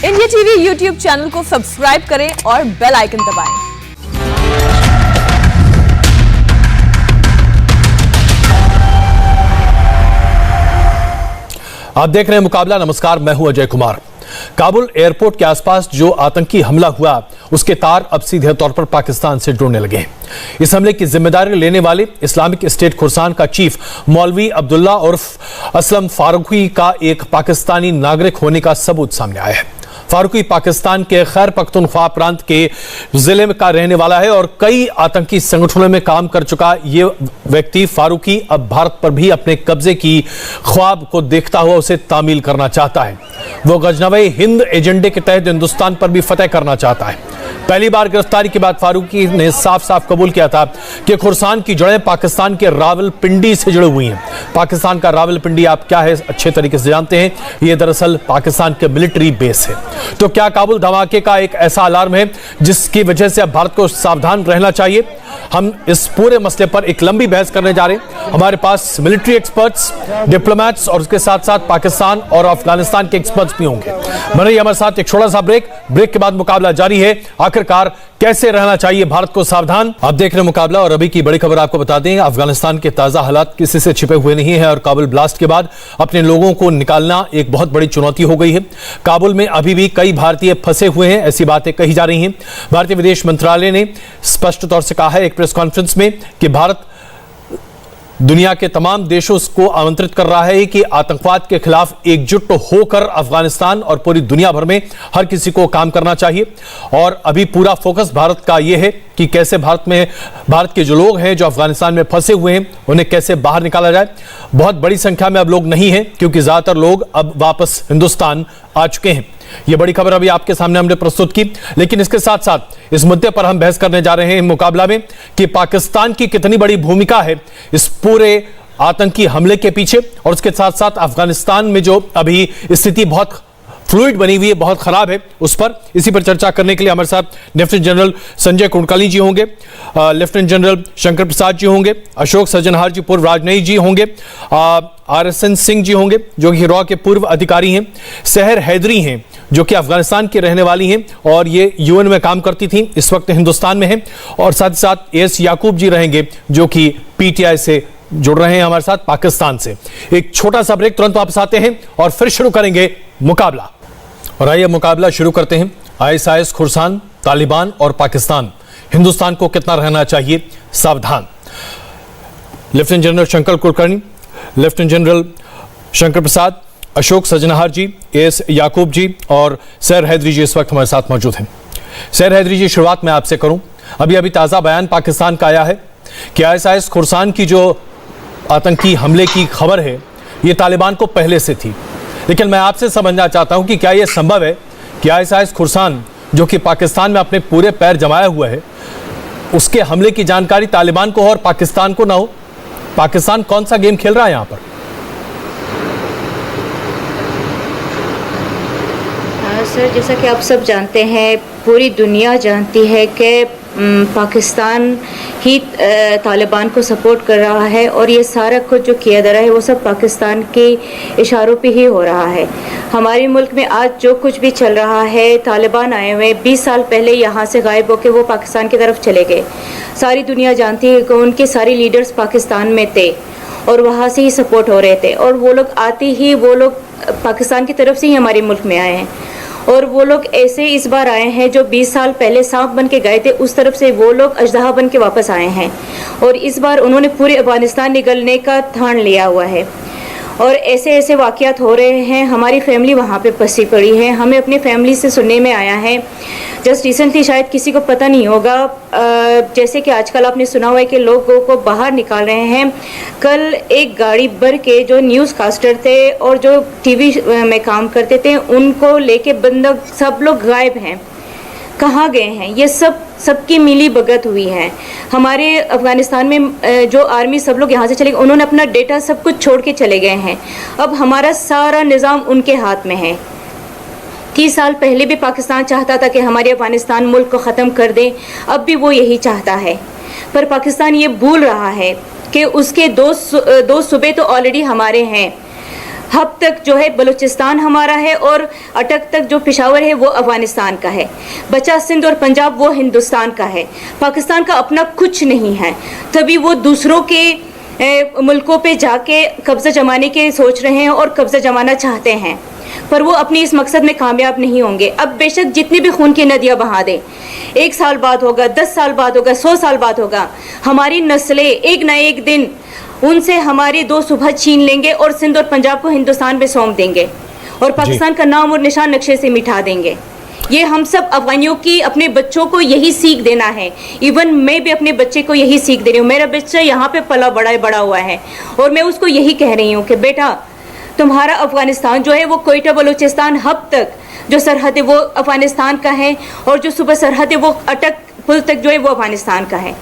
India TV YouTube channel को subscribe करें और बेल आइकन दबाएं। आप देख रहे हैं मुकाबला। नमस्कार, मैं हूं अजय कुमार। काबुल एयरपोर्ट के आसपास जो आतंकी हमला हुआ, उसके तार अब सीधे तौर पर पाकिस्तान से जुड़ने लगे हैं। इस हमले की जिम्मेदारी लेने वाले इस्लामिक स्टेट खुरसान का चीफ मौलवी अब्दुल्ला उर्फ असलम फारूकी का एक पाकिस्तानी नागरिक होने का सबूत सामने आया है। फारूकी पाकिस्तान के खैर पख्तूनख्वा प्रांत के जिले में का रहने वाला है और कई आतंकी संगठनों में काम कर चुका ये व्यक्ति फारूकी अब भारत पर भी अपने कब्जे की ख्वाब को देखता हुआ उसे तामील करना चाहता है। वो गजनवे हिंद एजेंडे के तहत हिंदुस्तान पर भी फतेह करना चाहता है। पहली बार गिरफ्तारी के बाद फारूकी ने साफ साफ कबूल किया था कि खुरसान की जड़ें पाकिस्तान के रावलपिंडी से जुड़ी हुई हैं। पाकिस्तान का रावलपिंडी आप क्या है अच्छे तरीके से जानते हैं। यह दरअसल पाकिस्तान के मिलिट्री बेस है। तो क्या काबुल धमाके का एक ऐसा अलार्म है जिसकी वजह से अब भारत को सावधान रहना चाहिए? हम इस पूरे मसले पर एक लंबी बहस करने जा रहे हैं। हमारे पास मिलिट्री एक्सपर्ट्स, डिप्लोमेट्स और उसके साथ साथ पाकिस्तान और अफगानिस्तान के एक्सपर्ट्स भी होंगे। बने हमारे साथ एक छोटा सा ब्रेक के बाद मुकाबला जारी है। आखिरकार कैसे रहना चाहिए भारत को सावधान? आप देख रहे हैं मुकाबला और अभी की बड़ी खबर आपको बता दें, अफगानिस्तान के ताजा हालात किसी से छिपे हुए नहीं है और काबुल ब्लास्ट के बाद अपने लोगों को निकालना एक बहुत बड़ी चुनौती हो गई है। काबुल में अभी भी कई भारतीय फंसे हुए हैं, ऐसी बातें कही जा रही हैं। भारतीय विदेश मंत्रालय ने स्पष्ट तौर से कहा है एक प्रेस कॉन्फ्रेंस में कि भारत दुनिया के तमाम देशों को आमंत्रित कर रहा है कि आतंकवाद के खिलाफ एकजुट होकर अफगानिस्तान और पूरी दुनिया भर में हर किसी को काम करना चाहिए। और अभी पूरा फोकस भारत का यह है कि कैसे भारत के जो लोग हैं जो अफगानिस्तान में फंसे हुए हैं उन्हें कैसे बाहर निकाला जाए। बहुत बड़ी संख्या में अब लोग नहीं हैं क्योंकि ज्यादातर लोग अब वापस हिंदुस्तान आ चुके हैं। यह बड़ी खबर अभी आपके सामने हमने प्रस्तुत की, लेकिन इसके साथ साथ इस मुद्दे पर हम बहस करने जा रहे हैं मुकाबला में कि पाकिस्तान की कितनी बड़ी भूमिका है इस पूरे आतंकी हमले के पीछे, और उसके साथ साथ अफगानिस्तान में जो अभी स्थिति बहुत फ्लूइड बनी हुई है, बहुत खराब है, उस पर इसी पर चर्चा करने के लिए हमारे साथ लेफ्टिनेंट जनरल संजय कुलकर्णी जी होंगे, लेफ्टिनेंट जनरल शंकर प्रसाद जी होंगे, अशोक सज्जनहार जी पूर्व राजनयिक जी होंगे, RSN सिंह जी होंगे जो कि रॉ के पूर्व अधिकारी हैं, सहर हैदरी हैं जो कि अफगानिस्तान की रहने वाली हैं और ये UN में काम करती थी, इस वक्त हिंदुस्तान में हैं, और साथ ही साथ AS याकूब जी रहेंगे जो कि PTI से जुड़ रहे हैं हमारे साथ पाकिस्तान से। एक छोटा सा ब्रेक, तुरंत वापस आते हैं और फिर शुरू करेंगे मुकाबला। और आइए मुकाबला शुरू करते हैं। ISIS, खुरसान, तालिबान और पाकिस्तान, हिंदुस्तान को कितना रहना चाहिए सावधान? Lieutenant general Shankar Kulkarni, lieutenant general Shankar Prasad, Ashok Sajjanhar ji, AS Yakub ji और सहर हैदरी जी इस वक्त हमारे साथ मौजूद हैं। सहर हैदरी जी, शुरुआत मैं आपसे करूं। अभी ताजा बयान पाकिस्तान का आया है कि ISIS खुरसान की जो आतंकी हमले की खबर है ये तालिबान को पहले से थी, लेकिन मैं आपसे समझना चाहता हूं कि क्या यह संभव है कि ISIS खुरसान जो कि पाकिस्तान में अपने पूरे पैर जमाया हुआ है उसके हमले की जानकारी तालिबान को हो और पाकिस्तान को ना हो? पाकिस्तान कौन सा गेम खेल रहा है यहां पर? सर, जैसा कि आप सब जानते हैं, पूरी दुनिया जानती है कि पाकिस्तान ही तालिबान को सपोर्ट कर रहा है और ये सारा कुछ जो किया जा रहा है वो सब पाकिस्तान के इशारों पे ही हो रहा है। हमारे मुल्क में आज जो कुछ भी चल रहा है, तालिबान आए हुए 20 साल पहले यहाँ से गायब होकर वो पाकिस्तान की तरफ चले गए। सारी दुनिया जानती है कि उनके सारे लीडर्स पाकिस्तान में थे और वहाँ से ही सपोर्ट हो रहे थे, और वो लोग आते ही वो लोग पाकिस्तान की तरफ से ही हमारे मुल्क में आए हैं। और वो लोग ऐसे इस बार आए हैं जो 20 साल पहले सांप बन के गए थे, उस तरफ से वो लोग अजदहा बन के वापस आए हैं और इस बार उन्होंने पूरे अफगानिस्तान निगलने का ठान लिया हुआ है। और ऐसे वाक़यात हो रहे हैं। हमारी फैमिली वहाँ पे फंसी पड़ी है। हमें अपनी फैमिली से सुनने में आया है, जस्ट रिसेंटली, शायद किसी को पता नहीं होगा, जैसे कि आजकल आपने सुना हुआ है कि लोगों को बाहर निकाल रहे हैं। कल एक गाड़ी भर के जो न्यूज़ कास्टर थे और जो TV में काम करते थे उनको लेके बंदक सब लोग गायब हैं। कहाँ गए हैं? ये सबकी मिली भगत हुई है। हमारे अफ़गानिस्तान में जो आर्मी सब लोग यहाँ से चले गए, उन्होंने अपना डेटा सब कुछ छोड़ के चले गए हैं। अब हमारा सारा निज़ाम उनके हाथ में है। 30 साल पहले भी पाकिस्तान चाहता था कि हमारे अफ़गानिस्तान मुल्क को ख़त्म कर दें, अब भी वो यही चाहता है, पर पाकिस्तान ये भूल रहा है कि उसके दो सूबे तो ऑलरेडी हमारे हैं। हब तक जो है बलूचिस्तान हमारा है और अटक तक जो पेशावर है वो अफगानिस्तान का है, बचा सिंध और पंजाब वो हिंदुस्तान का है। पाकिस्तान का अपना कुछ नहीं है, तभी वो दूसरों के मुल्कों पे जाके कब्जा जमाने के सोच रहे हैं और कब्जा जमाना चाहते हैं, पर वो अपने इस मकसद में कामयाब नहीं होंगे। अब बेशक जितनी भी खून की नदियाँ बहा दें, 1 साल बाद होगा, 10 साल बाद होगा, 100 साल बाद होगा, हमारी नस्लें एक ना एक दिन उनसे हमारी 2 सुबह छीन लेंगे और सिंध और पंजाब को हिंदुस्तान में सौंप देंगे और पाकिस्तान का नाम और निशान नक्शे से मिटा देंगे। ये हम सब अफगानियों की अपने बच्चों को यही सीख देना है। इवन मैं भी अपने बच्चे को यही सीख दे रही हूँ। मेरा बच्चा यहाँ पे पला बड़ा हुआ है और मैं उसको यही कह रही हूँ कि बेटा, तुम्हारा अफगानिस्तान जो है वो कोयटा बलूचिस्तान हब तक जो सरहद है वो अफगानिस्तान का है और जो सुबह सरहद है वो अटक पुल तक जो है वो अफगानिस्तान का है।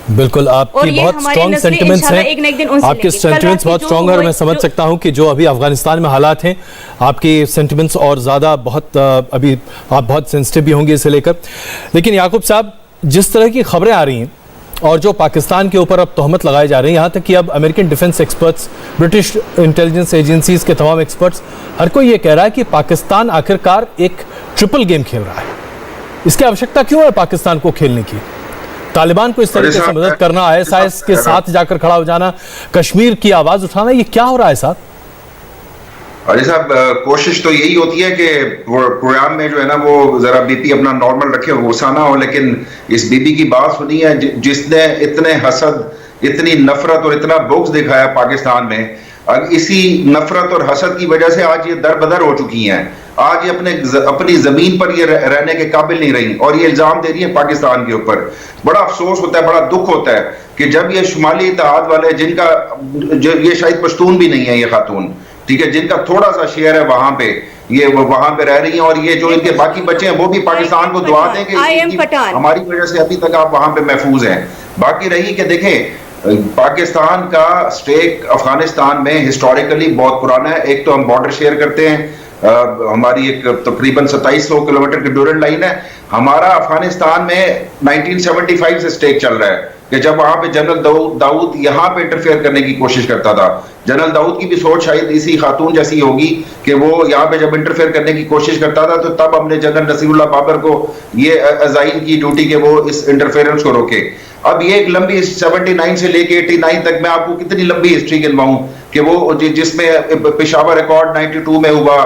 बिल्कुल, आपकी बहुत स्ट्रॉन्ग सेंटिमेंट्स हैं, आपके सेंटिमेंट्स बहुत स्ट्रॉन्ग है और मैं समझ सकता हूं कि जो अभी अफगानिस्तान में हालात हैं, आपकी सेंटिमेंट्स और ज़्यादा बहुत अभी आप बहुत सेंसिटिव भी होंगे इसे लेकर। लेकिन याकूब साहब, जिस तरह की खबरें आ रही हैं और जो पाकिस्तान के ऊपर अब तोहमत लगाए जा रहे हैं, यहाँ तक कि अब American defence experts, British intelligence agencies के तमाम एक्सपर्ट्स, हर कोई ये कह रहा है कि पाकिस्तान आखिरकार एक ट्रिपल गेम खेल रहा है। इसकी आवश्यकता क्यों है पाकिस्तान को खेलने की? तालिबान को इस तरीके से मदद करना, ISIS के साथ जाकर खड़ा हो जाना, कश्मीर की आवाज उठाना, ये क्या हो रहा है साहब? अरे साहब, कोशिश तो यही होती है कि प्रोग्राम में जो है ना वो जरा बीपी अपना नॉर्मल रखे, गुस्सा ना हो, लेकिन इस बीबी की बात सुनी है जिसने इतने हसद, इतनी नफरत और इतना बुग़्ज़ दिखाया पाकिस्तान में। और इसी नफरत और हसद की वजह से आज ये दरबदर हो चुकी हैं। आज ये अपनी जमीन पर ये रहने के काबिल नहीं रही और ये इल्जाम दे रही है पाकिस्तान के ऊपर। बड़ा अफसोस होता है, बड़ा दुख होता है कि जब ये शुमाली इत्तेहाद वाले, जिनका ये शायद पश्तून भी नहीं है ये खातून, ठीक है, जिनका थोड़ा सा शेयर है वहां पे, ये वहां पे रह रही हैं और ये जो इनके बाकी बच्चे हैं वो भी पाकिस्तान को दुआ दें कि हमारी वजह से अभी तक आप वहां पे महफूज हैं। बाकी रही कि देखें, पाकिस्तान का स्टेक अफगानिस्तान में हिस्टोरिकली बहुत पुराना है। एक तो हम बॉर्डर शेयर करते हैं, हमारी एक तकरीबन 2700 किलोमीटर की ड्यूरल लाइन है। हमारा अफगानिस्तान में 1975 से स्टेक चल रहा है कि जब वहां पे जनरल दाऊद यहाँ पे इंटरफेयर करने की कोशिश करता था। जनरल दाऊद की भी सोच शायद इसी खातून जैसी होगी कि वो यहाँ पे जब इंटरफेयर करने की कोशिश करता था तो तब हमने जनरल नसीरुल्लाह बाबर को ये अजाइन की ड्यूटी कि वो इस इंटरफेरेंस को रोके। अब ये एक लंबी 79 से लेके 89 तक मैं आपको कितनी लंबी हिस्ट्री गिनवाऊं कि वो जिसमें पेशावर अकॉर्ड 92 में हुआ,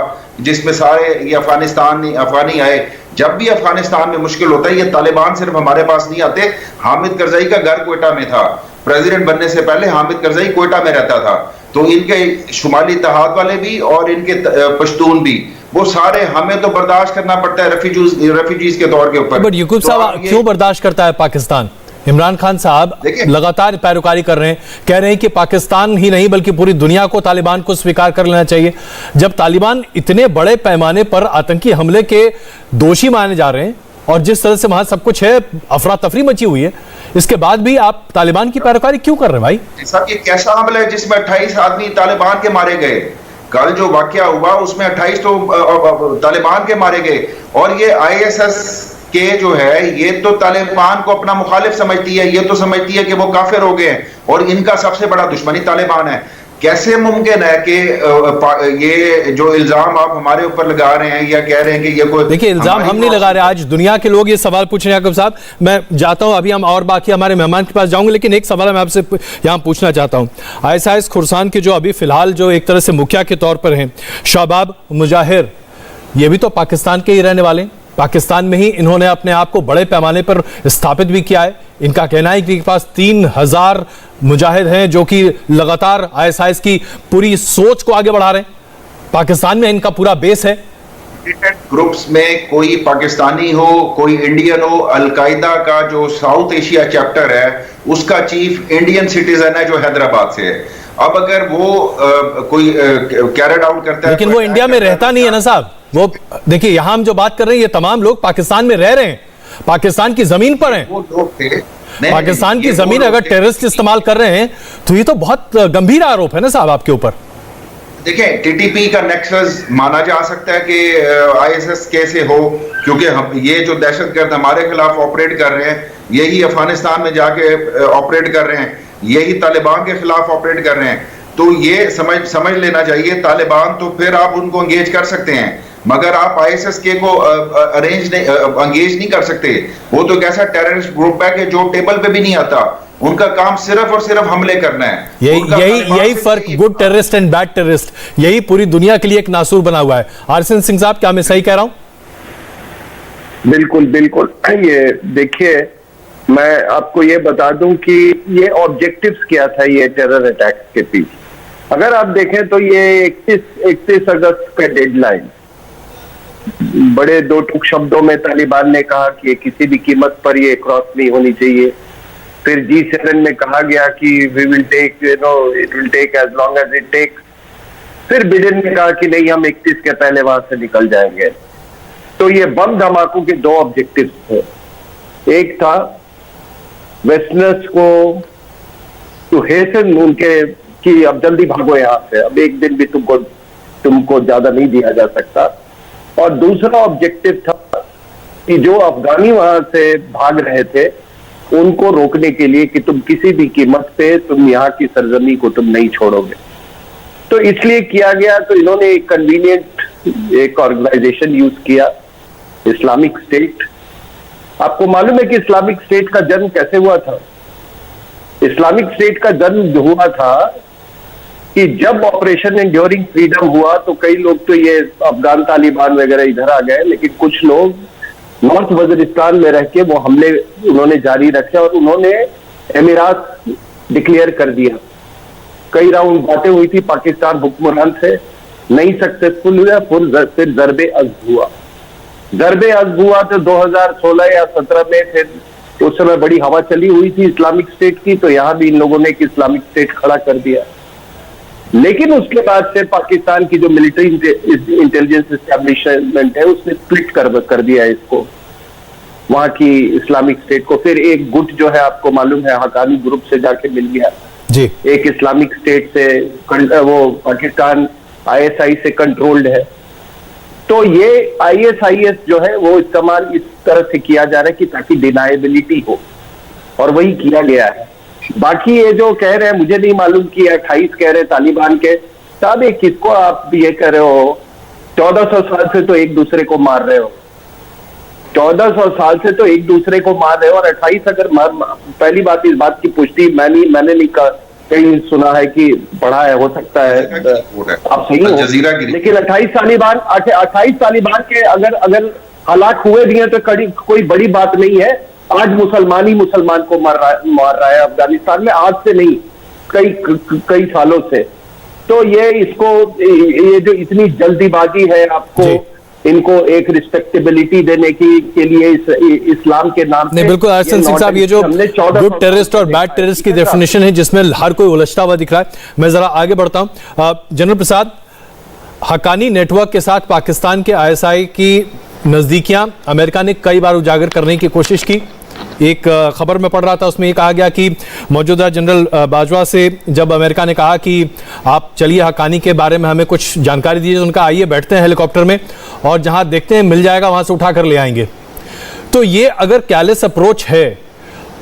जिसमें सारे ये अफगानी आए। जब भी अफगानिस्तान में मुश्किल होता है, ये तालिबान सिर्फ हमारे पास नहीं आते। हामिद करजई का घर कोयटा में था, प्रेसिडेंट बनने से पहले हामिद करजई कोयटा में रहता था। तो इनके शुमाली इत्तेहाद वाले भी और इनके पश्तून भी, वो सारे हमें तो बर्दाश्त करना पड़ता है रेफ्यूजीज के तौर के ऊपर। बट याकूब साहब, क्यों बर्दाश्त करता है पाकिस्तान? इमरान खान साहब लगातार पैरोकारी कर रहे हैं, कह रहे हैं कि पाकिस्तान ही नहीं बल्कि पूरी दुनिया को तालिबान को स्वीकार कर लेना चाहिए। जब तालिबान इतने बड़े पैमाने पर आतंकी हमले के दोषी माने जा रहे हैं और जिस तरह से वहां सब कुछ है, अफरा तफरी मची हुई है, इसके बाद भी आप तालिबान की पैरोकारी क्यों कर रहे हैं भाई? साहब, ये कैसा हमला है जिसमें 28 आदमी तालिबान के मारे गए? कल जो वाकया हुआ उसमें 28 तो तालिबान के मारे गए। और ये ISIS के जो है, ये तो तालिबान को अपना मुखालिफ समझती है, ये तो समझती है कि वो काफिर हो गए हैं और इनका सबसे बड़ा दुश्मनी तालिबान है। कैसे मुमकिन है कि ये जो इल्जाम आप हमारे ऊपर लगा रहे हैं या कह रहे हैं कि ये कोई, देखिए, इल्जाम हम नहीं लगा रहे, आज दुनिया के लोग ये सवाल पूछ रहे हैं। याकूब साहब, मैं जाता हूं, अभी हम और बाकी हमारे मेहमान के पास जाऊंगे, लेकिन एक सवाल मैं आपसे यहां पूछना चाहता हूं। ISIS खुरसान के जो अभी फिलहाल जो एक तरह से मुखिया के तौर पर हैं, शाबाब मुजाहिर, ये भी तो पाकिस्तान के ही रहने वाले हैं। पाकिस्तान में ही इन्होंने अपने आप को बड़े पैमाने पर स्थापित भी किया है। इनका कहना है कि इनके पास 3000 मुजाहिद हैं जो कि लगातार ISIS की पूरी सोच को आगे बढ़ा रहे हैं। पाकिस्तान में इनका पूरा बेस है। ग्रुप्स में कोई पाकिस्तानी हो, कोई इंडियन हो, अलकायदा का जो साउथ एशिया चैप्टर है उसका चीफ इंडियन सिटीजन है जो हैदराबाद से है। अब अगर वो कोई कैरिड आउट करता है, लेकिन वो इंडिया में रहता नहीं है ना साहब। वो देखिए, यहां हम जो बात कर रहे हैं, ये तमाम लोग पाकिस्तान में रह रहे हैं, पाकिस्तान की जमीन पर हैं। वो लोग थे, पाकिस्तान की जमीन अगर टेररिस्ट इस्तेमाल कर रहे हैं तो ये तो बहुत गंभीर आरोप है ना साहब आपके ऊपर। देखें, TTP का नेक्सस माना जा सकता है कि ISIS कैसे हो, क्योंकि हम ये जो दहशतगर्द हमारे खिलाफ ऑपरेट कर रहे हैं, यही अफगानिस्तान में जाके ऑपरेट कर रहे हैं, यही तालिबान के खिलाफ ऑपरेट कर रहे हैं। तो ये समझ लेना चाहिए तालिबान, तो फिर आप उनको एंगेज कर सकते हैं, मगर आप ISIS-K को एंगेज नहीं कर सकते। वो तो एक ऐसा टेररिस्ट ग्रुप है कि जो टेबल पे भी नहीं आता, उनका काम सिर्फ और सिर्फ हमले करना है। यही फर्क, good terrorist and bad terrorist, यही पूरी दुनिया के लिए एक नासूर बना हुआ है। RCN सिंह साहब, क्या मैं सही कह रहा हूं? बिल्कुल बिल्कुल। ये देखिए, मैं आपको ये बता दूं कि ये ऑब्जेक्टिव्स क्या था ये टेरर अटैक्स के पीछे। अगर आप देखें तो ये 31 अगस्त का डेडलाइन, बड़े दो टूक शब्दों में तालिबान ने कहा कि किसी भी कीमत पर ये क्रॉस नहीं होनी चाहिए। फिर G7 में कहा गया कि we will take, it will take as long as it take. फिर बिडेन ने कहा कि नहीं, हम 31 के पहले वहां से निकल जाएंगे। तो ये बम धमाकों के दो ऑब्जेक्टिव्स थे। एक था वेस्टर्नर्स को टू हेसन उनके कि अब जल्दी भागो यहां से, अब एक दिन भी तुमको ज्यादा नहीं दिया जा सकता। और दूसरा ऑब्जेक्टिव था कि जो अफगानी वहां से भाग रहे थे उनको रोकने के लिए कि तुम किसी भी कीमत पे तुम यहाँ की सरजमी को तुम नहीं छोड़ोगे। तो इसलिए किया गया। तो इन्होंने एक कन्वीनियंट एक ऑर्गेनाइजेशन यूज किया, इस्लामिक स्टेट। आपको मालूम है कि इस्लामिक स्टेट का जन्म कैसे हुआ था? इस्लामिक स्टेट का जन्म हुआ था कि जब ऑपरेशन एंड्योरिंग फ्रीडम हुआ तो कई लोग तो ये अफगान तालिबान वगैरह इधर आ गए, लेकिन कुछ लोग नॉर्थ वजीरिस्तान में रह के वो हमले उन्होंने जारी रखे और उन्होंने एमिरात डिक्लेयर कर दिया। कई राउंड बातें हुई थी पाकिस्तान हुक्मरान से, नहीं सक्सेसफुल हुआ। फिर ज़रबे अज़्ब हुआ तो 2016 या 17 में फिर उस समय बड़ी हवा चली हुई थी इस्लामिक स्टेट की, तो यहां भी इन लोगों ने एक इस्लामिक स्टेट खड़ा कर दिया। लेकिन उसके बाद से पाकिस्तान की जो मिलिट्री इंटेलिजेंस एस्टेब्लिशमेंट है उसने स्प्लिट कर दिया इसको, वहां की इस्लामिक स्टेट को। फिर एक गुट जो है आपको मालूम है हकानी ग्रुप से जाके मिल गया जी, एक इस्लामिक स्टेट से, वो पाकिस्तान ISI से कंट्रोल्ड है। तो ये ISIS जो है वो इस्तेमाल इस तरह से किया जा रहा है कि ताकि डिनाएबिलिटी हो, और वही किया गया है। बाकी ये जो कह रहे हैं, मुझे नहीं मालूम कि 28 कह रहे हैं तालिबान के साहब, ये किसको आप ये कह रहे हो? 1400 साल से तो एक दूसरे को मार रहे हो, 1400 साल से तो एक दूसरे को मार रहे हो। और 28 अगर पहली बात, इस बात की पुष्टि मैंने नहीं कहीं सुना है कि पढ़ा है, हो सकता है आप सही हो, लेकिन 28 तालिबान के अगर हलाक हुए भी हैं तो कोई बड़ी बात नहीं है। आज मुसलमान ही मुसलमान को मार रहा है अफगानिस्तान में, आज से नहीं, कई सालों से। तो ये जो इतनी जल्दीबाजी है आपको इनको एक रिस्पेक्टेबिलिटी देने के लिए इस्लाम के नाम नहीं, बिल्कुल RCN सिंह साहब, ये जो गुड टेररिस्ट और बैड टेररिस्ट की डेफिनेशन है जिसमें हर कोई उलझता हुआ दिख रहा है, मैं जरा आगे बढ़ता हूं। जनरल प्रसाद, हक्कानी नेटवर्क के साथ पाकिस्तान के ISI की नजदीकियां अमेरिका ने कई बार उजागर करने की कोशिश की। एक खबर में पढ़ रहा था, उसमें ये कहा गया कि मौजूदा जनरल बाजवा से जब अमेरिका ने कहा कि आप चलिए हक्कानी के बारे में हमें कुछ जानकारी दीजिए, तो उनका आइए बैठते हैं हेलीकॉप्टर में और जहां देखते हैं मिल जाएगा वहां से उठा कर ले आएंगे। तो ये अगर कैलेस अप्रोच है,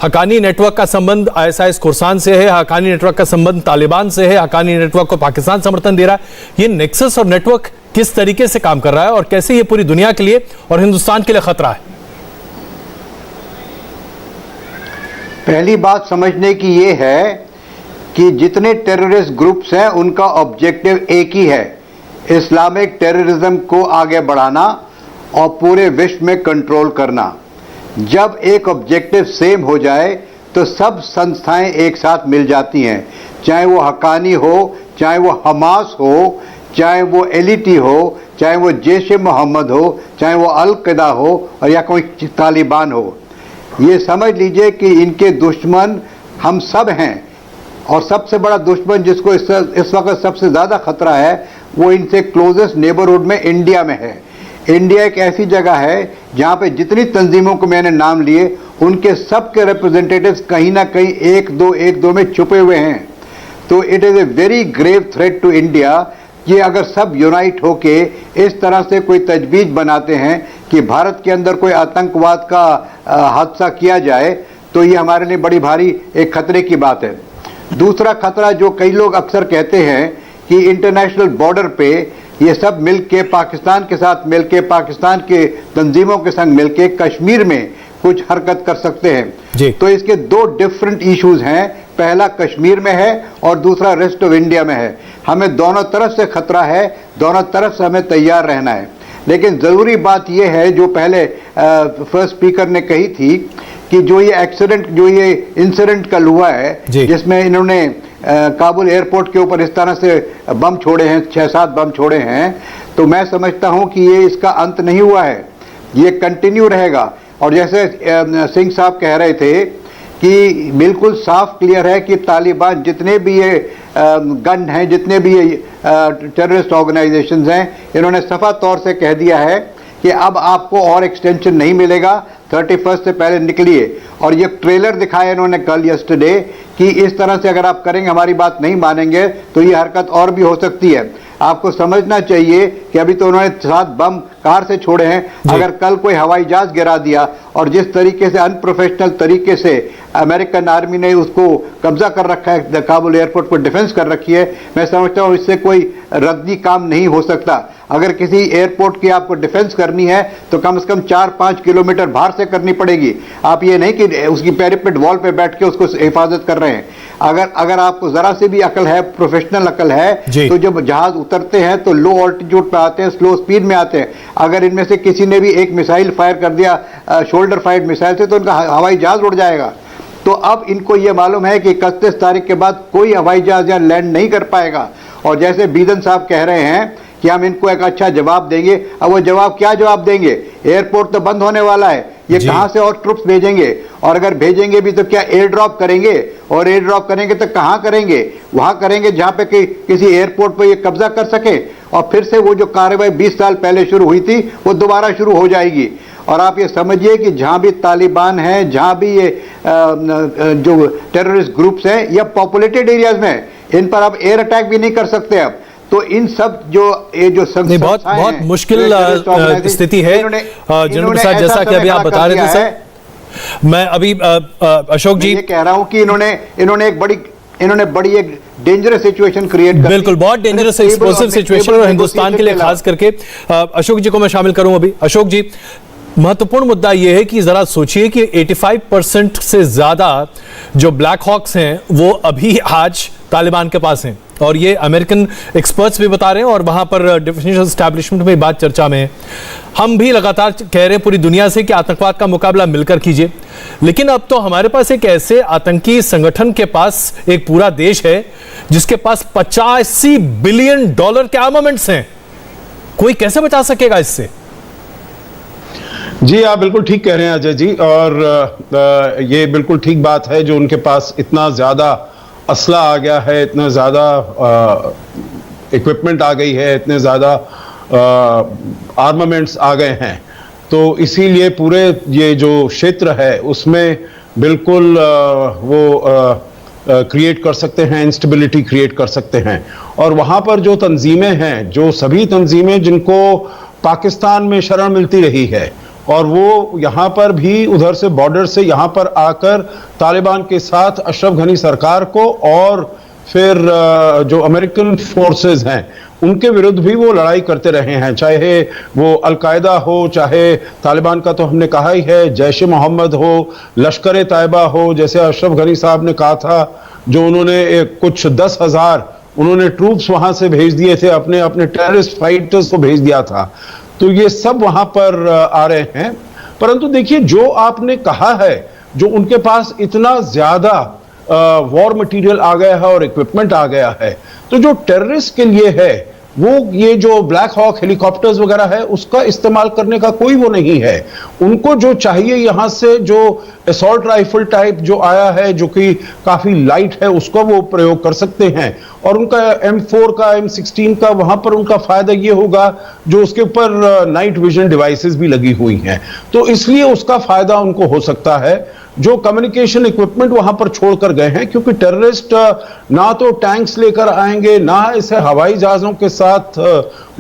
हक्कानी नेटवर्क का संबंध ISIS खुरसान से है, हक्कानी नेटवर्क का संबंध तालिबान से है, हक्कानी नेटवर्क को पाकिस्तान समर्थन दे रहा है, ये नेक्सस और नेटवर्क किस तरीके से काम कर रहा है और कैसे ये पूरी दुनिया के लिए और हिंदुस्तान के लिए खतरा है? पहली बात समझने की ये है कि जितने टेररिस्ट ग्रुप्स हैं उनका ऑब्जेक्टिव एक ही है, इस्लामिक टेररिज्म को आगे बढ़ाना और पूरे विश्व में कंट्रोल करना। जब एक ऑब्जेक्टिव सेम हो जाए तो सब संस्थाएं एक साथ मिल जाती हैं, चाहे वो हक्कानी हो, चाहे वो हमास हो, चाहे वो LET हो, चाहे वो जैश ए मोहम्मद हो, चाहे वो अल-कायदा हो और या कोई तालिबान हो। ये समझ लीजिए कि इनके दुश्मन हम सब हैं, और सबसे बड़ा दुश्मन जिसको इस वक्त सबसे ज़्यादा खतरा है वो इनसे क्लोजेस्ट नेबरहुड में इंडिया में है। इंडिया एक ऐसी जगह है जहाँ पे जितनी तंजीमों को मैंने नाम लिए उनके सब के रिप्रेजेंटेटिव्स कहीं ना कहीं एक दो में छुपे हुए हैं। तो it is a very grave threat to India. ये अगर सब यूनाइट होके इस तरह से कोई तजवीज़ बनाते हैं कि भारत के अंदर कोई आतंकवाद का हादसा किया जाए तो ये हमारे लिए बड़ी भारी एक खतरे की बात है। दूसरा खतरा जो कई लोग अक्सर कहते हैं कि इंटरनेशनल बॉर्डर पे ये सब मिलके पाकिस्तान के साथ मिलके पाकिस्तान के तंजीमों के संग मिलके कश्मीर में कुछ हरकत कर सकते हैं। तो इसके दो डिफरेंट इश्यूज हैं, पहला कश्मीर में है और दूसरा रेस्ट ऑफ इंडिया में है। हमें दोनों तरफ से खतरा है, दोनों तरफ से हमें तैयार रहना है। लेकिन ज़रूरी बात यह है जो पहले फर्स्ट स्पीकर ने कही थी कि जो ये एक्सीडेंट, जो ये इंसिडेंट कल हुआ है जिसमें इन्होंने काबुल एयरपोर्ट के ऊपर इस तरह से बम छोड़े हैं, 6-7 बम छोड़े हैं, तो मैं समझता हूं कि ये इसका अंत नहीं हुआ है, ये कंटिन्यू रहेगा। और जैसे सिंह साहब कह रहे थे कि बिल्कुल साफ क्लियर है कि तालिबान जितने भी ये गन हैं, जितने भी ये टेररिस्ट ऑर्गेनाइजेशंस हैं, इन्होंने सफा तौर से कह दिया है कि अब आपको और एक्सटेंशन नहीं मिलेगा, 31 से पहले निकलिए। और ये ट्रेलर दिखाया इन्होंने कल यस्टरडे कि इस तरह से अगर आप करेंगे, हमारी बात नहीं मानेंगे तो ये हरकत और भी हो सकती है। आपको समझना चाहिए कि अभी तो उन्होंने 7 बम कार से छोड़े हैं, अगर कल कोई हवाई जहाज गिरा दिया और जिस तरीके से अनप्रोफेशनल तरीके से अमेरिकन आर्मी ने उसको कब्जा कर रखा है, काबुल एयरपोर्ट पर डिफेंस कर रखी है, मैं समझता हूँ इससे कोई रद्दी काम नहीं हो सकता। अगर किसी एयरपोर्ट की आपको डिफेंस करनी है तो कम से कम 4-5 किलोमीटर बाहर से करनी पड़ेगी। आप ये नहीं कि उसकी पैरापेट वॉल पे बैठ के उसको हिफाजत कर रहे हैं। अगर आपको जरा से भी अकल है, प्रोफेशनल अकल है, तो जब जहाज उतरते हैं तो लो ऑल्टीट्यूड पे आते हैं, स्लो स्पीड में आते हैं। अगर इनमें से किसी ने भी एक मिसाइल फायर कर दिया शोल्डर फायर्ड मिसाइल से, तो उनका हवाई जहाज उड़ जाएगा। तो अब इनको ये मालूम है कि 31 तारीख के बाद कोई हवाई जहाज यहाँ लैंड नहीं कर पाएगा। और जैसे बीदन साहब कह रहे हैं कि हम इनको एक अच्छा जवाब देंगे, अब वो जवाब क्या जवाब देंगे? एयरपोर्ट तो बंद होने वाला है, ये कहां से और ट्रुप्स भेजेंगे? और अगर भेजेंगे भी तो क्या एयर ड्रॉप करेंगे? और एयर ड्रॉप करेंगे तो कहां करेंगे? वहां करेंगे जहां पे किसी एयरपोर्ट पर ये कब्जा कर सके, और फिर से वो जो कार्रवाई 20 साल पहले शुरू हुई थी वो दोबारा शुरू हो जाएगी। और आप ये समझिए कि जहां भी तालिबान है, जहां भी ये जो टेररिस्ट ग्रुप्स हैं या पॉपुलेटेड एरियाज में, इन पर आप एयर अटैक भी नहीं कर सकते। अब तो इन सब ये जो बहुत मुश्किल स्थिति है जनरल प्रसाद, जैसा कि अभी आप बता रहे थे सर। मैं अभी अशोक जी ये कह रहा हूं कि इन्होंने एक बड़ी एक डेंजरस सिचुएशन क्रिएट कर, बिल्कुल बहुत डेंजरस एक्सप्लोसिव सिचुएशन, और हिंदुस्तान के लिए खास करके। अशोक जी को मैं शामिल करूं अभी। अशोक जी, महत्वपूर्ण मुद्दा यह है कि जरा सोचिए कि 85% से ज्यादा जो ब्लैक हॉक्स हैं वो अभी आज तालिबान के पास हैं, और ये अमेरिकन एक्सपर्ट्स भी बता रहे हैं और वहां पर डिफेंस एस्टैब्लिशमेंट में बात चर्चा में है। हम भी लगातार कह रहे हैं पूरी दुनिया से कि आतंकवाद का मुकाबला मिलकर कीजिए, लेकिन अब तो हमारे पास एक ऐसे आतंकी संगठन के पास एक पूरा देश है जिसके पास $85 बिलियन के आर्मामेंट्स हैं। कोई कैसे बचा सकेगा इससे? जी आप बिल्कुल ठीक कह रहे हैं अजय जी, और ये बिल्कुल ठीक बात है जो उनके पास इतना ज़्यादा असला आ गया है, इतना ज़्यादा इक्विपमेंट आ गई है, इतने ज़्यादा आर्मामेंट्स आ गए हैं, तो इसीलिए पूरे ये जो क्षेत्र है उसमें बिल्कुल वो क्रिएट कर सकते हैं, इंस्टेबिलिटी क्रिएट कर सकते हैं। और वहाँ पर जो तंजीमें हैं, जो सभी तंजीमें जिनको पाकिस्तान में शरण मिलती रही है, और वो यहाँ पर भी उधर से बॉर्डर से यहाँ पर आकर तालिबान के साथ अशरफ गनी सरकार को और फिर जो अमेरिकन फोर्सेस हैं उनके विरुद्ध भी वो लड़ाई करते रहे हैं, चाहे वो अलकायदा हो, चाहे तालिबान का तो हमने कहा ही है, जैश मोहम्मद हो, लश्कर तैयबा हो, जैसे अशरफ गनी साहब ने कहा था, जो उन्होंने कुछ 10,000 उन्होंने ट्रूप्स वहां से भेज दिए थे, अपने अपने टेररिस्ट फाइटर्स को भेज दिया था। तो ये सब वहां पर आ रहे हैं। परंतु देखिए, जो आपने कहा है, जो उनके पास इतना ज्यादा वॉर मटेरियल आ गया है और इक्विपमेंट आ गया है, तो जो टेररिस्ट के लिए है वो ये जो ब्लैक हॉक हेलीकॉप्टर्स वगैरह है उसका इस्तेमाल करने का कोई वो नहीं है। उनको जो चाहिए यहां से जो असॉल्ट राइफल टाइप जो आया है, जो कि काफी लाइट है, उसका वो प्रयोग कर सकते हैं। और उनका M4 का M16 का वहां पर उनका फायदा ये होगा जो उसके ऊपर नाइट विजन डिवाइसेस भी लगी हुई हैं, तो इसलिए उसका फायदा उनको हो सकता है। जो कम्युनिकेशन इक्विपमेंट वहां पर छोड़कर गए हैं, क्योंकि टेररिस्ट ना तो टैंक्स लेकर आएंगे, ना इसे हवाई जहाजों के साथ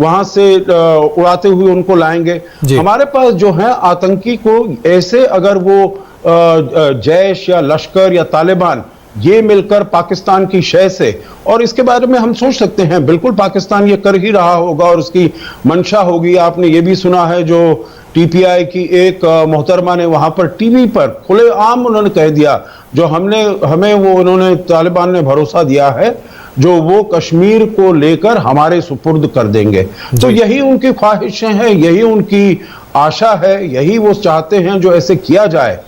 वहां से उड़ाते हुए उनको लाएंगे। हमारे पास जो है आतंकी को ऐसे अगर वो जैश या लश्कर या तालिबान ये मिलकर पाकिस्तान की शय से, और इसके बारे में हम सोच सकते हैं बिल्कुल पाकिस्तान ये कर ही रहा होगा और उसकी मंशा होगी। आपने ये भी सुना है जो टीपीआई की एक मोहतरमा ने वहां पर टीवी पर खुलेआम उन्होंने कह दिया, जो हमें वो उन्होंने तालिबान ने भरोसा दिया है जो वो कश्मीर को लेकर हमारे सुपुर्द कर देंगे। तो यही उनकी ख्वाहिशें हैं, यही उनकी आशा है, यही वो चाहते हैं जो ऐसे किया जाए।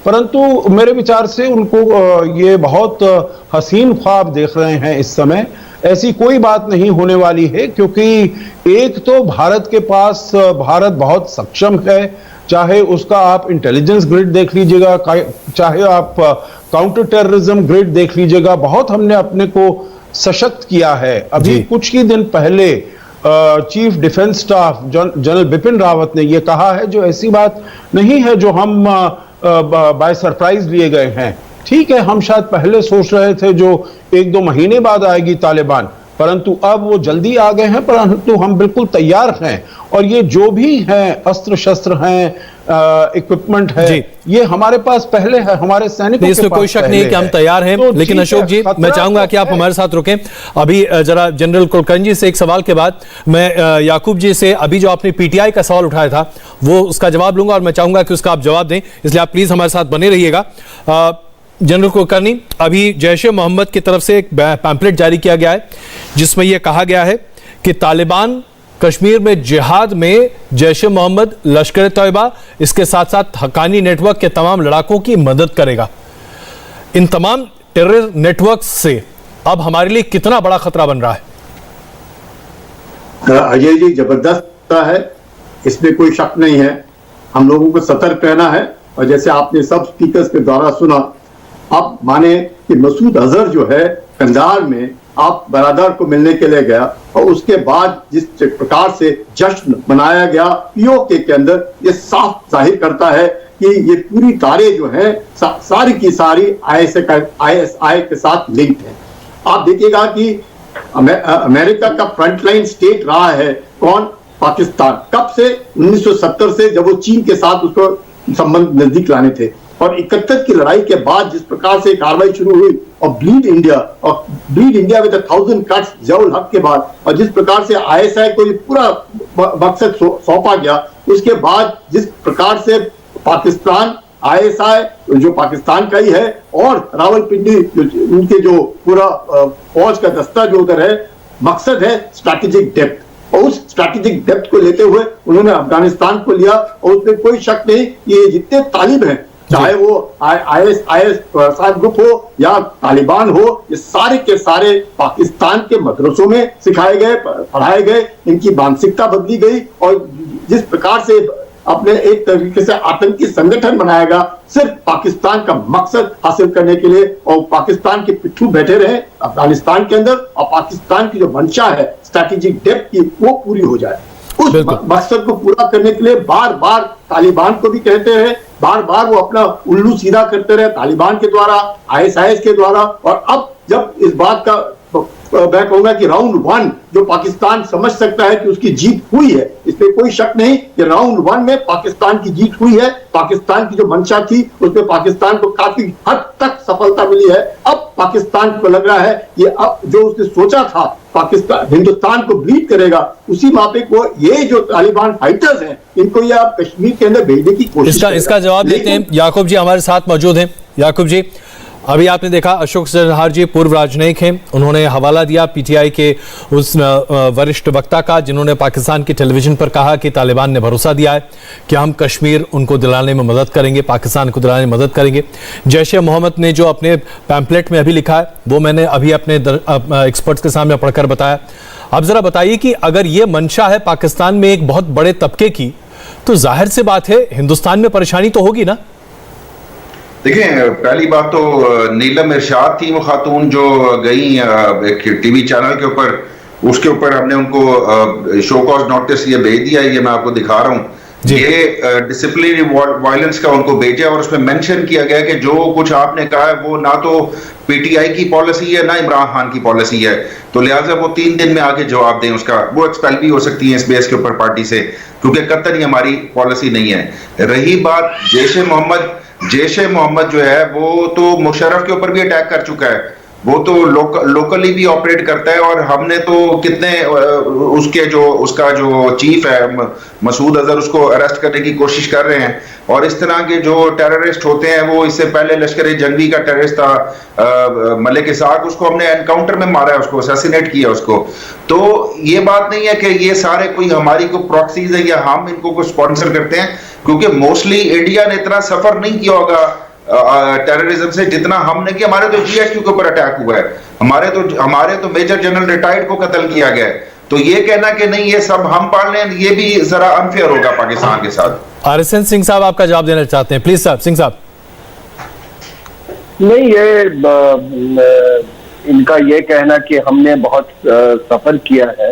परंतु मेरे विचार से उनको ये बहुत हसीन ख्वाब देख रहे हैं इस समय। ऐसी कोई बात नहीं होने वाली है, क्योंकि एक तो भारत के पास, भारत बहुत सक्षम है, चाहे उसका आप इंटेलिजेंस ग्रिड देख लीजिएगा, चाहे आप काउंटर टेररिज्म ग्रिड देख लीजिएगा, बहुत हमने अपने को सशक्त किया है। अभी कुछ ही दिन पहले chief defence staff general Bipin Rawat ने यह कहा है, जो ऐसी बात नहीं है जो हम बाय सरप्राइज लिए गए हैं। ठीक है, हम शायद पहले सोच रहे थे जो 1-2 महीने बाद आएगी तालिबान, परंतु अब वो जल्दी आ गए हैं, परंतु हम बिल्कुल तैयार हैं। और ये जो भी हैं अस्त्र शस्त्र हैं, इक्विपमेंट है, ये हमारे पास पहले है, हमारे सैनिकों के पास कोई शक नहीं कि हम तैयार हैं। तो लेकिन अशोक जी, मैं चाहूंगा कि आप हमारे साथ रुकें अभी जरा। जनरल कुलकर्णी से एक सवाल के बाद मैं याकूब जी से अभी जो आपने पीटीआई का सवाल उठाया था वो उसका जवाब लूंगा, और मैं चाहूंगा कि उसका आप जवाब दें, इसलिए आप प्लीज हमारे साथ बने रहिएगा। जनरल कुलकर्णी, अभी जैश ए मोहम्मद की तरफ से एक पैम्पलेट जारी किया गया है जिसमें यह कहा गया है कि तालिबान कश्मीर में जिहाद में जैश ए मोहम्मद, लश्कर तैयबा, इसके साथ साथ हक्कानी नेटवर्क के तमाम लड़ाकों की मदद करेगा। इन तमाम टेरर नेटवर्क से अब हमारे लिए कितना बड़ा खतरा बन रहा है? अजय जी, जबरदस्त है, इसमें कोई शक नहीं है। हम लोगों को सतर्क रहना है। और जैसे आपने सब स्पीकर्स के द्वारा सुना, आप माने कि मसूद अजहर जो है कंधार में आप बरादर को मिलने के लिए गया, और उसके बाद जिस प्रकार से जश्न मनाया गया पीओके के अंदर, ये साफ जाहिर करता है कि ये पूरी तारे जो हैं सारी की सारी आईएसआई के साथ लिंक्ड है। आप देखिएगा कि अमेरिका का फ्रंटलाइन स्टेट रहा है कौन? पाकिस्तान। कब से? 1970 से, जब वो चीन के साथ उसको संबंध नजदीक लाने थे। और 71 की लड़ाई के बाद जिस प्रकार से कार्रवाई शुरू हुई, और ब्लीड इंडिया विद 1000 कट्स जवल हक के बाद, और जिस प्रकार से आईएसआई को ये पूरा मकसद सौंपा गया, उसके बाद जिस प्रकार से पाकिस्तान, आईएसआई जो पाकिस्तान का ही है, और रावलपिंडी उनके जो पूरा फौज का दस्ता जो उधर है, मकसद है स्ट्रैटेजिक डेप्थ। और उस स्ट्रैटेजिक डेप्थ को लेते हुए उन्होंने अफगानिस्तान को लिया। और उसमें कोई शक नहीं, ये जितने तालिब हैं, चाहे वो आईएस ग्रुप हो या तालिबान हो, ये सारे के सारे पाकिस्तान के मदरसों में सिखाए गए, पढ़ाए गए, इनकी मानसिकता बदली गई। और जिस प्रकार से अपने एक तरीके से आतंकी संगठन बनाएगा सिर्फ पाकिस्तान का मकसद हासिल करने के लिए, और पाकिस्तान के पिट्ठू बैठे रहे अफगानिस्तान के अंदर, और पाकिस्तान की जो मंशा है स्ट्रैटेजिक डेप्थ की वो पूरी हो जाए। उस मकसद को पूरा करने के लिए बार बार तालिबान को भी कहते रहे, बार बार वो अपना उल्लू सीधा करते रहे तालिबान के द्वारा, आईएसआईएस के द्वारा। और अब जब इस बात का मैं कहूंगा कि राउंड 1 जो पाकिस्तान समझ सकता है कि उसकी जीत हुई है, इसमें कोई शक नहीं कि राउंड 1 में पाकिस्तान की जीत हुई है। पाकिस्तान की जो मंशा थी उसमें पाकिस्तान को काफी हद तक सफलता मिली है। अब पाकिस्तान को लग रहा है कि अब जो उसने सोचा था पाकिस्तान हिंदुस्तान को ब्लीड करेगा, उसी मापिक वो ये जो तालिबान फाइटर्स हैं, इनको ये आप कश्मीर के अंदर भेजने की कोशिश इसका जवाब देते हैं। याकूब जी हमारे साथ मौजूद हैं। याकूब जी, अभी आपने देखा अशोक सिरहार जी पूर्व राजनयिक हैं, उन्होंने हवाला दिया पीटीआई के उस वरिष्ठ वक्ता का जिन्होंने पाकिस्तान की टेलीविजन पर कहा कि तालिबान ने भरोसा दिया है कि हम कश्मीर उनको दिलाने में मदद करेंगे, पाकिस्तान को दिलाने में मदद करेंगे। जैश ए मोहम्मद ने जो अपने पैम्पलेट में अभी लिखा है वो मैंने अभी अपने एक्सपर्ट्स के सामने पढ़कर बताया। अब जरा बताइए कि अगर ये मंशा है पाकिस्तान में एक बहुत बड़े तबके की, तो जाहिर सी बात है हिंदुस्तान में परेशानी तो होगी ना? देखिए, पहली बात तो नीलम इरशाद थी वो खातून जो गई एक टीवी चैनल के ऊपर, उसके ऊपर हमने उनको शो कॉज नोटिस ये भेज दिया है, ये मैं आपको दिखा रहा हूँ। ये डिसिप्लिनरी वायलेंस का उनको भेजा, और उसमें मेंशन किया गया कि जो कुछ आपने कहा है वो ना तो पीटीआई की पॉलिसी है ना इमरान खान की पॉलिसी है, तो लिहाजा वो 3 दिन में आके जवाब दें उसका। वो एक्सपेल भी हो सकती है इस बेस के ऊपर पार्टी से, क्योंकि कतई हमारी पॉलिसी नहीं है। रही बात जैश ए मोहम्मद, जैश ए मोहम्मद जो है वो तो मुशर्रफ के ऊपर भी अटैक कर चुका है, वो तो लोकली भी ऑपरेट करता है, और हमने तो कितने उसका जो चीफ है मसूद अजहर, उसको अरेस्ट करने की कोशिश कर रहे हैं। और इस तरह के जो टेररिस्ट होते हैं, वो इससे पहले लश्कर जंगी का टेररिस्ट था मलिक इसाक, उसको हमने एनकाउंटर में मारा है, उसको असैसिनेट किया उसको। तो ये बात नहीं है कि ये सारे कोई हमारी को प्रॉक्सीज है या हम इनको को स्पॉन्सर करते हैं, क्योंकि मोस्टली इंडिया ने इतना सफर नहीं किया होगा टेररिज्म से जितना हमने किया। हमारे तो जीएचक्यू के ऊपर अटैक हुआ है, हमारे तो मेजर जनरल रिटायर्ड को कत्ल किया गया है। तो ये कहना कि नहीं ये सब हम पाल लें, ये भी जरा अनफेयर होगा पाकिस्तान के साथ। आरएसएन सिंह साहब आपका जवाब देना चाहते हैं, प्लीज साहब। सिंह साहब। नहीं, ये इनका ये कहना कि हमने बहुत सफर किया है,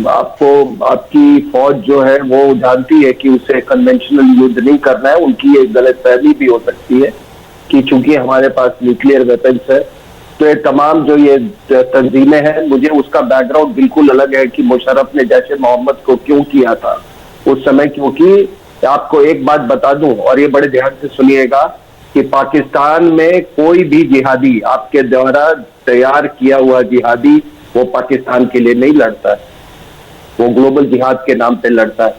आपको आपकी फौज जो है वो जानती है कि उसे कन्वेंशनल युद्ध नहीं करना है। उनकी एक गलतफहमी भी हो सकती है कि चूंकि हमारे पास न्यूक्लियर वेपन्स है, तो ये तमाम जो ये तंजीमें हैं, मुझे उसका बैकग्राउंड बिल्कुल अलग है कि मुशर्रफ ने जैश ए मोहम्मद को क्यों किया था उस समय। क्योंकि आपको एक बात बता दूं, और ये बड़े ध्यान से सुनिएगा, कि पाकिस्तान में कोई भी जिहादी, आपके द्वारा तैयार किया हुआ जिहादी, वो पाकिस्तान के लिए नहीं लड़ता है, वो ग्लोबल जिहाद के नाम पे लड़ता है।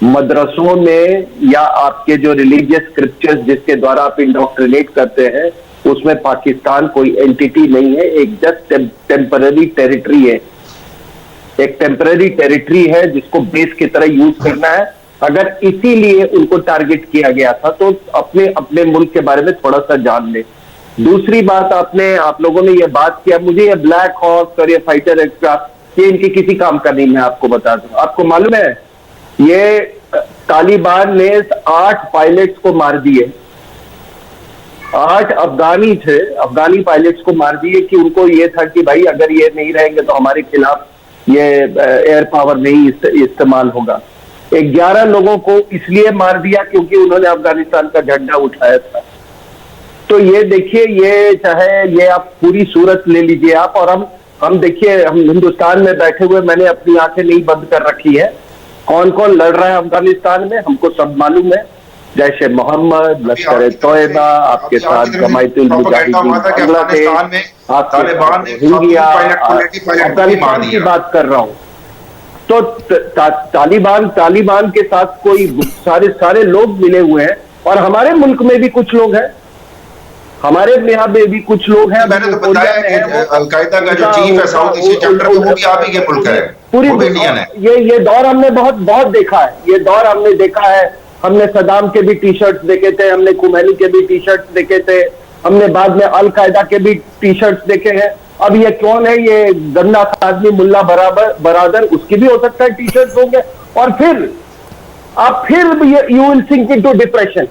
मदरसों में या आपके जो रिलीजियस स्क्रिप्चर्स जिसके द्वारा आप इंडोक्ट्रिनेट करते हैं, उसमें पाकिस्तान कोई एंटिटी नहीं है, एक जस्ट टेम्पररी टेरिटरी है, एक टेम्पररी टेरिटरी है जिसको बेस की तरह यूज करना है। अगर इसीलिए उनको टारगेट किया गया था, तो अपने मुल्क के बारे में थोड़ा सा जान ले। दूसरी बात, आप लोगों ने ये बात किया, मुझे ये ब्लैक हॉक और ये फाइटर एयरक्राफ्ट, ये इनकी किसी काम का नहीं, मैं आपको बता दूं। आपको मालूम है ये तालिबान ने 8 पायलट्स को मार दिए, 8 अफगानी थे, अफगानी पायलट्स को मार दिए कि उनको ये था कि भाई अगर ये नहीं रहेंगे तो हमारे खिलाफ ये एयर पावर नहीं इस्तेमाल होगा। 11 लोगों को इसलिए मार दिया क्योंकि उन्होंने अफगानिस्तान का झंडा उठाया था। तो ये देखिए, ये चाहे ये आप पूरी सूरत ले लीजिए आप, और हम देखिए, हम हिंदुस्तान में बैठे हुए, मैंने अपनी आंखें नहीं बंद कर रखी है, कौन कौन लड़ रहा है अफगानिस्तान में, हमको सब मालूम है। जैश ए मोहम्मद, लश्कर तोयबा, आपके साथ जमायतुल मुजाहिदीन बांग्लादेश, अफगानिस्तान की बात कर रहा हूं। तो तालिबान के साथ कोई सारे लोग मिले हुए हैं, और हमारे मुल्क में भी कुछ लोग हैं, हमारे यहाँ में भी कुछ लोग हैं। मैंने तो बताया कि अल-कायदा का जो चीफ है साउथ एशिया चैप्टर, वो भी आप ही के मुल्क है, पूरी इंडियन है। ये दौर हमने बहुत देखा है, ये दौर हमने देखा है। हमने सदाम के भी टी शर्ट्स देखे थे, हमने खुमैनी के भी टी शर्ट्स देखे थे, हमने बाद में अल-कायदा के भी टी शर्ट्स देखे हैं। अब ये कौन है, ये गन्ना आदमी मुल्ला बरादर, उसकी भी हो सकता है टी शर्ट्स होंगे। और फिर you will sink into depression.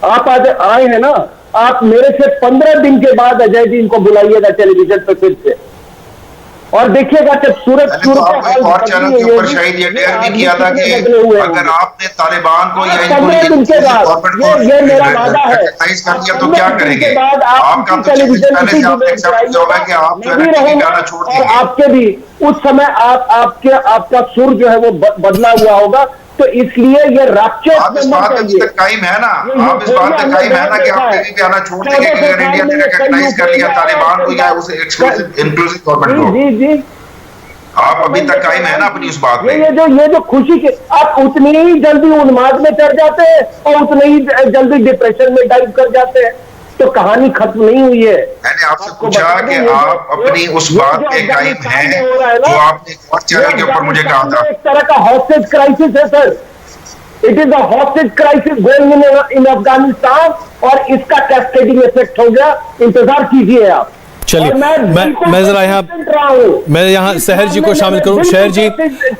आप आज आए हैं ना, आप मेरे से 15 दिन के बाद अजय जी इनको बुलाइएगा टेलीविजन पे फिर से, और देखिएगा जब सूरत और चैनल के ऊपर शायद ये डेयर भी किया था कि अगर आपने तालिबान को या ये मेरा वादा है, कर दिया तो क्या करेंगे? आपका तो टेलीविजन पहले से आपने एक्सेप्ट किया होगा कि आप जो है गाना छोड़ देंगे, और आपके भी उस समय आपका सुर जो है वो बदला हुआ होगा। तो इसलिए ये राक्षस आप इस बात में तक कायम है ना, आप इस बात में कायम है ना कि आप कभी भी आना छोड़ देंगे अगर इंडिया ने रिकॉग्नाइज कर लिया तालिबान को या उस एक्सक्लूसिव इंक्लूसिव गवर्नमेंट को। जी, आप अभी तक कायम है ना अपनी उस बात में। ये जो खुशी के, आप उतनी ही जल्दी उन्माद में चढ़ जाते हैं और उतने ही जल्दी डिप्रेशन में डाइव कर जाते हैं, तो कहानी खत्म नहीं हुई है। मैंने आपसे पूछा कि आप अपनी उस बात पे कायम हैं जो आपने और चैनल के ऊपर मुझे कहा था। एक तरह का हॉस्टेज क्राइसिस है sir, it is a hostage crisis going in Afghanistan, और इसका कैस्केडिंग इफेक्ट हो गया, इंतजार कीजिए आप। चलिए, मैं जरा यहाँ शहर जी को शामिल करूं। शहर जी,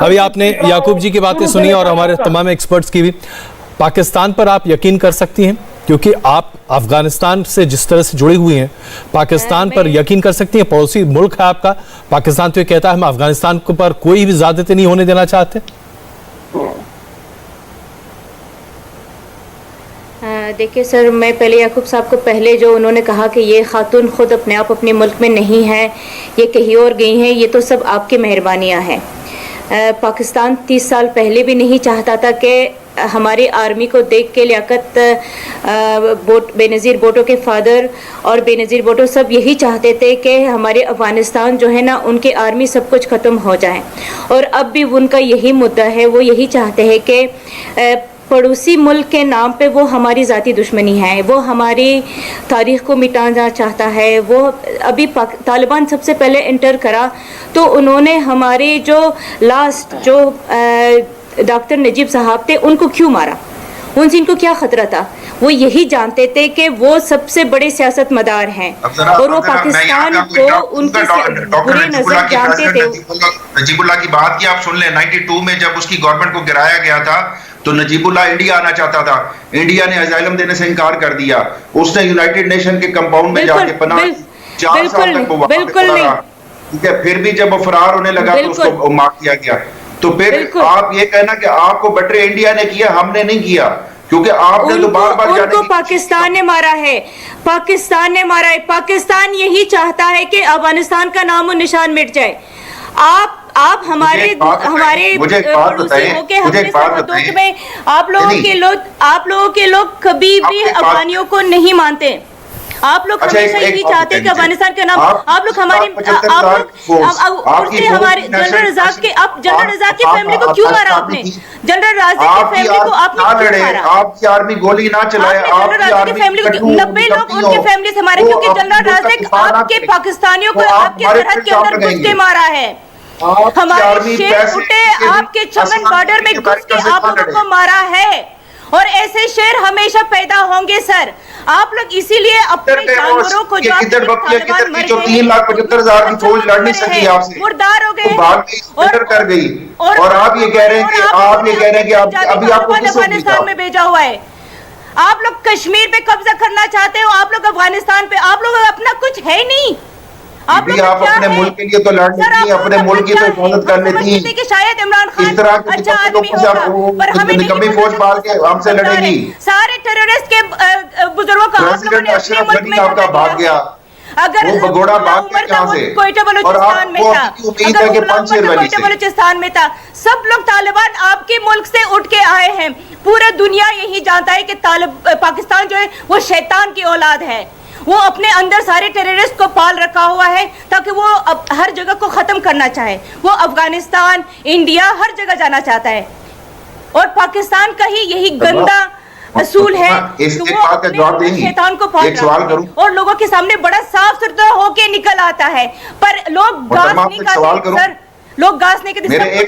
अभी आपने याकूब जी की बातें सुनी और हमारे तमाम एक्सपर्ट्स की भी। पाकिस्तान पर आप यकीन कर सकती हैं, क्योंकि आप अफगानिस्तान से जिस तरह से जुड़ी हुई हैं, पाकिस्तान पर यकीन कर सकती हैं? पड़ोसी मुल्क है आपका पाकिस्तान, तो ये कहता है हम अफगानिस्तान पर कोई भी ज्यादती नहीं होने देना चाहते। देखिए सर, मैं पहले याकूब साहब को पहले जो उन्होंने कहा कि ये खातून खुद अपने आप अपने मुल्क में नहीं है, ये कहीं और गई हैं, ये तो सब आपकी मेहरबानियां हैं। पाकिस्तान 30 साल पहले भी नहीं चाहता था कि हमारी आर्मी को देख के लियाकत बेनज़ीर भुट्टो के फादर और बेनज़ीर भुट्टो सब यही चाहते थे कि हमारे अफ़गानिस्तान जो है ना, उनकी आर्मी सब कुछ ख़त्म हो जाए। और अब भी उनका यही मुद्दा है, वो यही चाहते हैं कि पड़ोसी मुल्क के नाम पे वो हमारी ज़ाती दुश्मनी है, वो हमारी तारीख़ को मिटाना चाहता है। वो अभी तालिबान सबसे पहले इंटर करा तो उन्होंने हमारे जो लास्ट जो डॉक्टर नजीब साहब थे उनको क्यों मारा? उनसे इनको क्या खतरा था? वो यही जानते थे कि वो सबसे बड़े सियासतमदार हैं और वो पाकिस्तान को उनकी बुरी नजर जानते थे। नजीबुल्लाह की बात की आप सुन लें, 92 में जब उसकी गवर्नमेंट को गिराया गया था तो नजीबुल्लाह इंडिया आना चाहता था, इंडिया ने अजाइलम देने से इनकार कर दिया। उसने यूनाइटेड नेशन के कंपाउंड में जाके पनाह 4 साल तक वो वहां पे रहा, ठीक है। फिर भी जब वो फरार होने लगा तो उसको मार दिया गया। तो फिर आप ये कहना कि आपको बटरे इंडिया ने किया, हमने नहीं किया, क्योंकि आपने तो बार-बार उनको पाकिस्तान ने मारा है, पाकिस्तान ने मारा है। पाकिस्तान यही चाहता है कि अफगानिस्तान का नामो निशान मिट जाए। आप हमारे पड़ोसी हो के हमने सरहदों में आप लोगों के लोग कभी भी अफगानियों को नहीं मानते। आप लोग हमेशा यही चाहते हैं कि अफगानिस्तान का नाम आप लोग हमारे जनरल रज़ाक की फैमिली को क्यों मारा आपने? जनरल रज़ाक की फैमिली को आपने क्यों मारा? आपकी आर्मी गोली ना चलाए, जनरल रज़ाक की फैमिली को 90 लोग उनके फैमिली से मारे, क्योंकि जनरल रज़ाक आपके पाकिस्तानियों को आपके सरहद के अंदर घुस के मारा है। हमारे शेर उठे आपके चमन बॉर्डर में घुस के आप लोगों को मारा है, और ऐसे शेर हमेशा पैदा होंगे सर। आप लोग इसीलिए अपने जानवरों को जो 3,75,000 की फौज लड़ नहीं सकी आपसे, मुर्दार हो गए और कर गई। और आप ये कह रहे हैं कि अभी आपको अफगानिस्तान में भेजा हुआ है। आप लोग कश्मीर पे कब्जा करना चाहते हो, आप लोग अफगानिस्तान पे, आप लोग अपना कुछ है नहीं। आप अपने मुल्क के लिए तो लड़ लेती, अपने मुल्क की तो हिफाजत कर लेती कि शायद इमरान खान इस तरह की अच्छा आदमी होगा, पर हमें निकम्मी फौज पाल के हमसे लड़ेगी। सारे टेररिस्ट के बुजुर्गों का आप लोगों ने अपने मुल्क में आपका भाग गया, अगर वो भगोड़ा भाग गया यहाँ से, कोयटा बलूचिस्तान में था, कोयटा बलूचिस्तान में था। सब लोग तालिबान आपके मुल्क से उठ के आए हैं। पूरा दुनिया यही जानता है कि पाकिस्तान जो है वो शैतान की औलाद है। वो अपने अंदर सारे टेररिस्ट को पाल रखा हुआ है ताकि वो हर जगह को खत्म करना चाहे। वो अफगानिस्तान, इंडिया, हर जगह जाना चाहता है, और पाकिस्तान का ही यही गंदा असूल है कि वो अपने शैतान को पाल रहा है और लोगों के सामने बड़ा साफ सुथरा होके निकल आता है। पर लोग गास नहीं खाते सर, लोग गास नहीं खाते।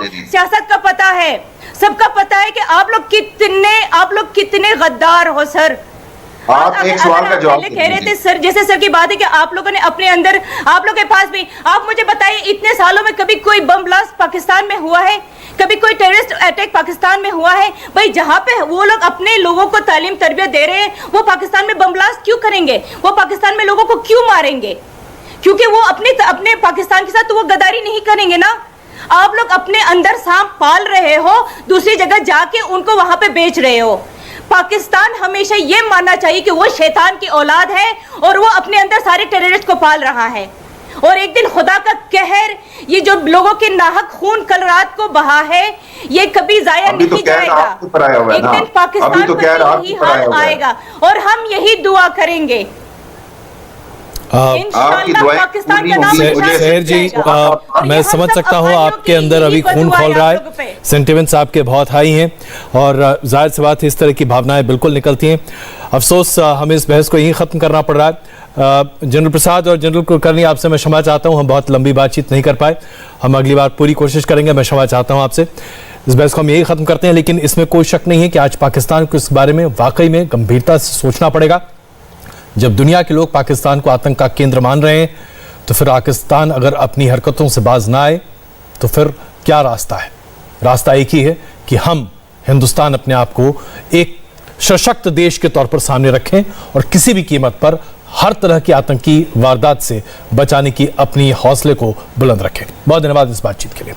सियासत का पता है, सबका पता है कि आप लोग कितने गद्दार हो सर। आप एक सवाल का जवाब कह रहे थे सर, जैसे सर की बात है कि आप लोगों ने अपने अंदर, आप लोगों के पास भी, आप मुझे बताइए इतने सालों में कभी कोई बम ब्लास्ट पाकिस्तान में हुआ है? कभी कोई टेररिस्ट अटैक पाकिस्तान में हुआ है? भाई जहां पे वो लोग अपने लोगों को तालीम तरबियत दे रहे हैं, वो पाकिस्तान में बम ब्लास्ट क्यों करेंगे? वो पाकिस्तान में लोगों को क्यों मारेंगे? क्योंकि वो अपने पाकिस्तान के साथ तो वो गद्दारी नहीं करेंगे ना। आप लोग अपने अंदर सांप पाल रहे हो, दूसरी जगह जाके उनको वहां पे बेच रहे हो। पाकिस्तान हमेशा ये मानना चाहिए कि वो शैतान की औलाद है और वो अपने अंदर सारे टेररिस्ट को पाल रहा है, और एक दिन खुदा का कहर, ये जो लोगों के नाहक खून कल रात को बहा है, ये कभी जाया नहीं जाएगा। एक दिन पाकिस्तान को यही हाल आएगा और हम यही दुआ करेंगे। शहर जी, मैं समझ सकता हूँ आपके अंदर अभी खून खौल रहा है, सेंटिमेंट्स आपके बहुत हाई हैं, और जाहिर सी बात है इस तरह की भावनाएं बिल्कुल निकलती हैं। अफसोस हमें इस बहस को यहीं ख़त्म करना पड़ रहा है। जनरल प्रसाद और जनरल कुलकर्णी, आपसे मैं क्षमा चाहता हूँ, हम बहुत लंबी बातचीत नहीं कर पाए, हम अगली बार पूरी कोशिश करेंगे। मैं क्षमा चाहता हूँ आपसे। इस बहस को हम यही ख़त्म करते हैं, लेकिन इसमें कोई शक नहीं है कि आज पाकिस्तान को इस बारे में वाकई में गंभीरता से सोचना पड़ेगा। जब दुनिया के लोग पाकिस्तान को आतंक का केंद्र मान रहे हैं, तो फिर पाकिस्तान अगर अपनी हरकतों से बाज ना आए तो फिर क्या रास्ता है? रास्ता एक ही है कि हम हिंदुस्तान अपने आप को एक सशक्त देश के तौर पर सामने रखें और किसी भी कीमत पर हर तरह की आतंकी वारदात से बचाने की अपनी हौसले को बुलंद रखें। बहुत धन्यवाद इस बातचीत के लिए।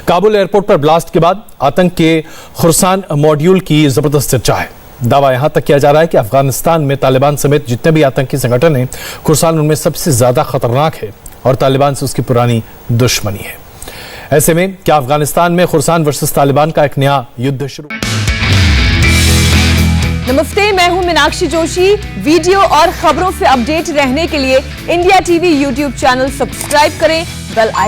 काबुल एयरपोर्ट पर ब्लास्ट के बाद आतंक के खुर्सान मॉड्यूल की जबरदस्त चर्चा है। दावा यहां तक किया जा रहा है कि अफगानिस्तान में तालिबान समेत जितने भी आतंकी संगठन हैं, खुर्सान उनमें सबसे ज्यादा खतरनाक है और तालिबान से उसकी पुरानी दुश्मनी है। ऐसे में क्या अफगानिस्तान में खुर्सान वर्सेस तालिबान का एक नया युद्ध शुरू नमस्ते, मैं हूं मीनाक्षी जोशी। वीडियो और खबरों से अपडेट रहने के लिए India TV YouTube channel subscribe करें, बेल